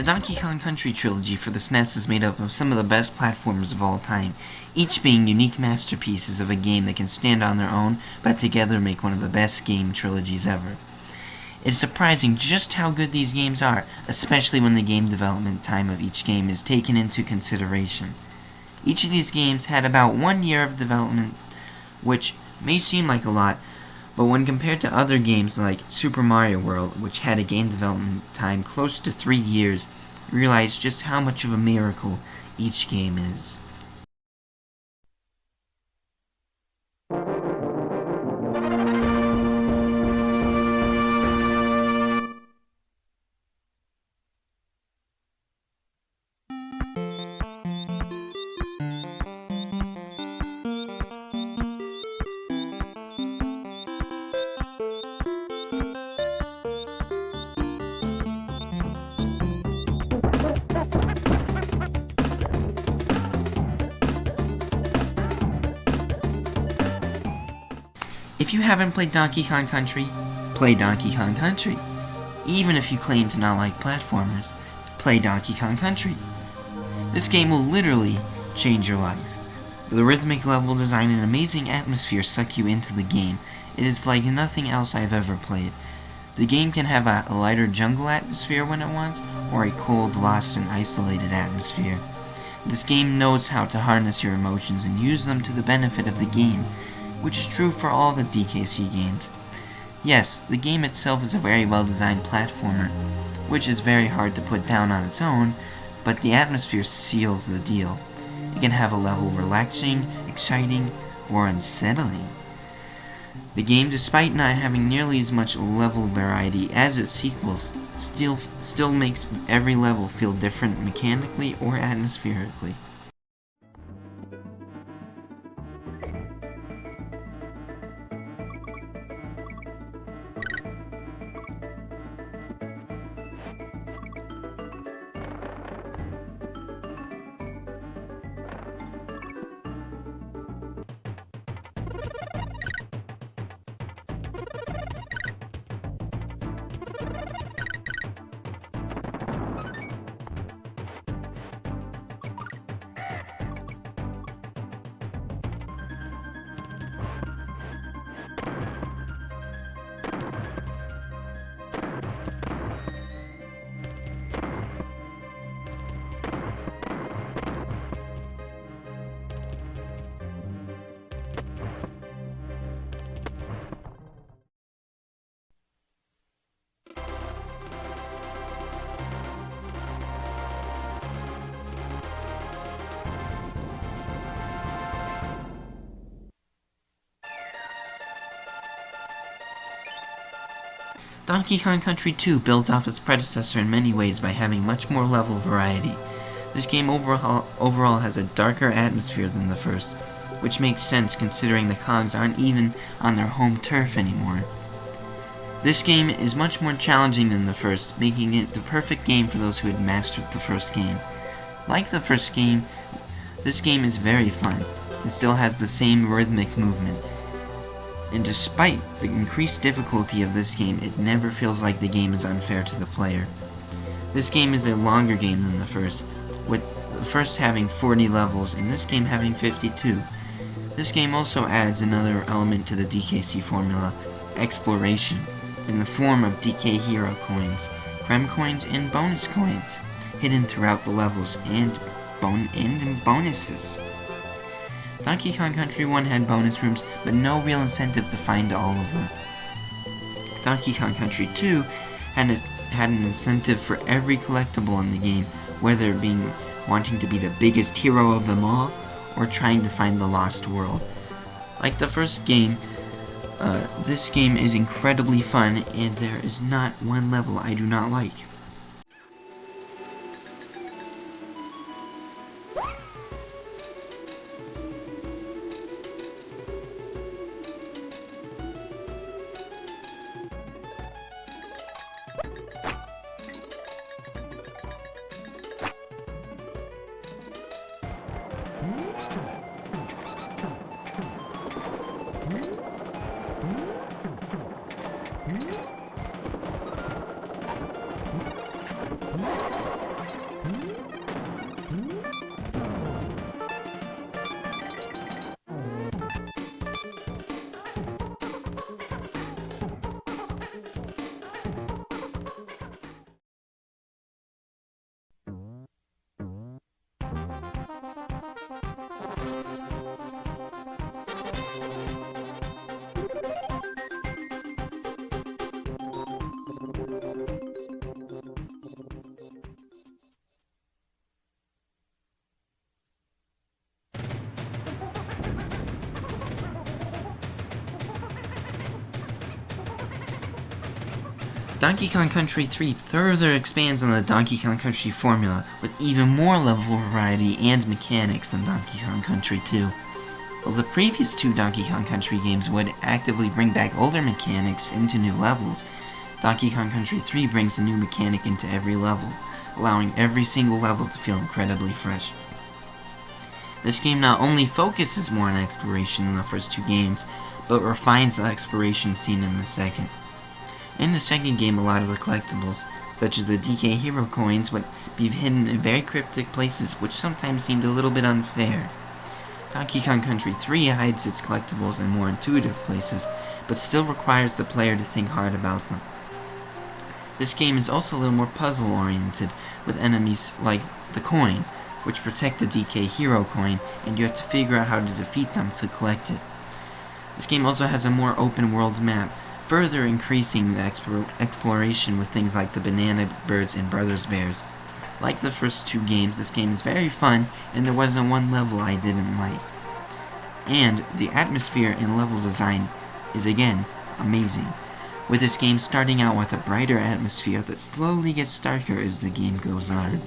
The Donkey Kong Country trilogy for the SNES is made up of some of the best platformers of all time, each being unique masterpieces of a game that can stand on their own, but together make one of the best game trilogies ever. It's surprising just how good these games are, especially when the game development time of each game is taken into consideration. Each of these games had about 1 year of development, which may seem like a lot, but when compared to other games like Super Mario World, which had a game development time close to 3 years, you realize just how much of a miracle each game is. If you haven't played Donkey Kong Country, play Donkey Kong Country. Even if you claim to not like platformers, play Donkey Kong Country. This game will literally change your life. The rhythmic level design and amazing atmosphere suck you into the game. It is like nothing else I've ever played. The game can have a lighter jungle atmosphere when it wants, or a cold, lost, and isolated atmosphere. This game knows how to harness your emotions and use them to the benefit of the game, which is true for all the DKC games. Yes, the game itself is a very well-designed platformer, which is very hard to put down on its own, but the atmosphere seals the deal. It can have a level relaxing, exciting, or unsettling. The game, despite not having nearly as much level variety as its sequels, still makes every level feel different mechanically or atmospherically. Donkey Kong Country 2 builds off its predecessor in many ways by having much more level variety. This game overall has a darker atmosphere than the first, which makes sense considering the Kongs aren't even on their home turf anymore. This game is much more challenging than the first, making it the perfect game for those who had mastered the first game. Like the first game, this game is very fun. It still has the same rhythmic movement. And despite the increased difficulty of this game, it never feels like the game is unfair to the player. This game is a longer game than the first, with the first having 40 levels and this game having 52. This game also adds another element to the DKC formula, exploration, in the form of DK Hero coins, Creme coins, and bonus coins, hidden throughout the levels and in bonuses. Donkey Kong Country 1 had bonus rooms, but no real incentive to find all of them. Donkey Kong Country 2 had an incentive for every collectible in the game, whether it being wanting to be the biggest hero of them all, or trying to find the lost world. Like the first game, this game is incredibly fun, and there is not one level I do not like. Donkey Kong Country 3 further expands on the Donkey Kong Country formula with even more level variety and mechanics than Donkey Kong Country 2. While the previous two Donkey Kong Country games would actively bring back older mechanics into new levels, Donkey Kong Country 3 brings a new mechanic into every level, allowing every single level to feel incredibly fresh. This game not only focuses more on exploration than the first two games, but refines the exploration scene in the second. In the second game, a lot of the collectibles, such as the DK Hero coins, would be hidden in very cryptic places, which sometimes seemed a little bit unfair. Donkey Kong Country 3 hides its collectibles in more intuitive places, but still requires the player to think hard about them. This game is also a little more puzzle-oriented, with enemies like the coin, which protect the DK Hero coin, and you have to figure out how to defeat them to collect it. This game also has a more open-world map, further increasing the exploration with things like the banana birds and brothers bears. Like the first two games, this game is very fun, and there wasn't one level I didn't like. And the atmosphere and level design is again amazing, with this game starting out with a brighter atmosphere that slowly gets darker as the game goes on.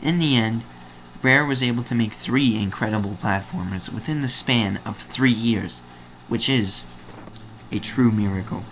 In the end, Rare was able to make 3 incredible platformers within the span of 3 years, which is a true miracle.